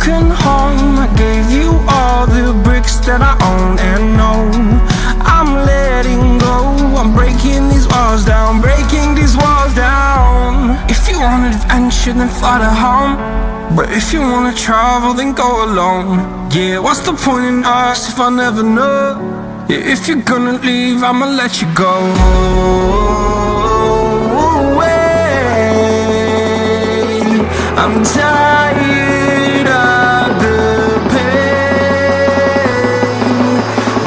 broken home. I gave you all the bricks that I own and know. I'm letting go, I'm breaking these walls down, breaking these walls down. If you want adventure, then fly to home. But if you wanna travel, then go alone. Yeah, what's the point in us if I never know? Yeah, if you're gonna leave, I'ma let you go. I'm tired of the pain.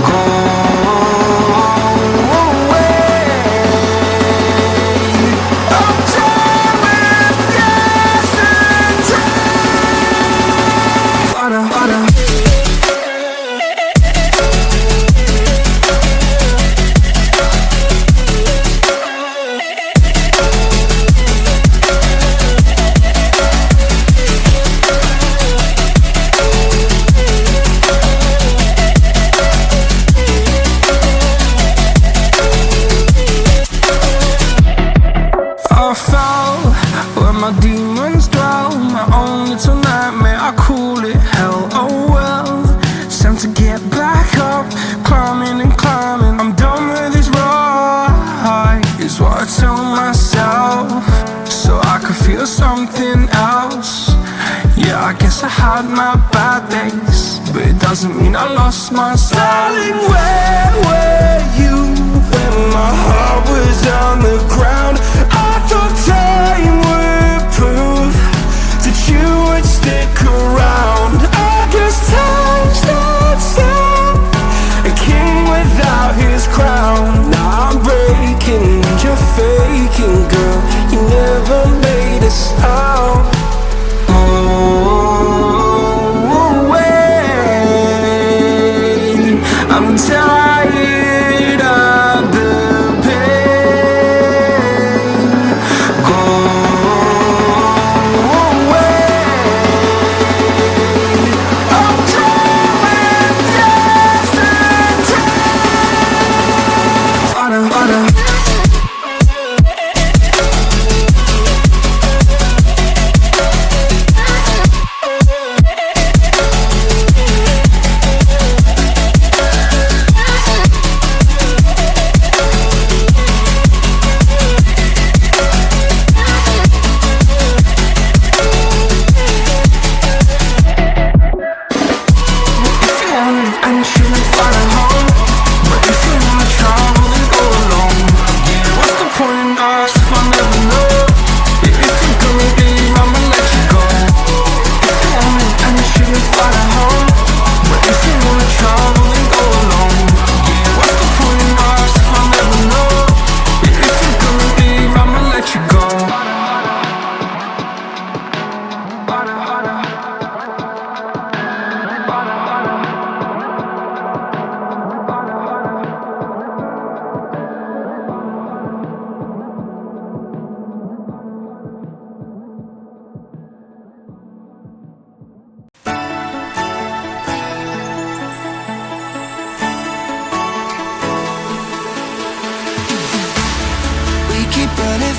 Go away. I'm done with yesterday. Harder, harder. I fell where my demons dwell. My own little nightmare, I call it hell. Oh well, it's time to get back up. Climbing and climbing, I'm done with this ride, is what I tell myself, so I could feel something else. Yeah, I guess I had my bad days, but it doesn't mean I lost myself. Darling, where were you when my heart was on the ground? I thought time would prove that you would stick around. I guess time stood still, a king without his crown. Now I'm breaking and you're faking, girl. You never made a sound. Oh, wait, I'm tired of the pain. Go away. I'm done with yesterday. Harder, harder.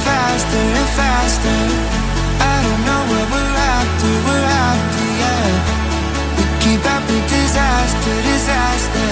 Faster and faster, I don't know where we're after, yeah. We keep up with disaster, disaster.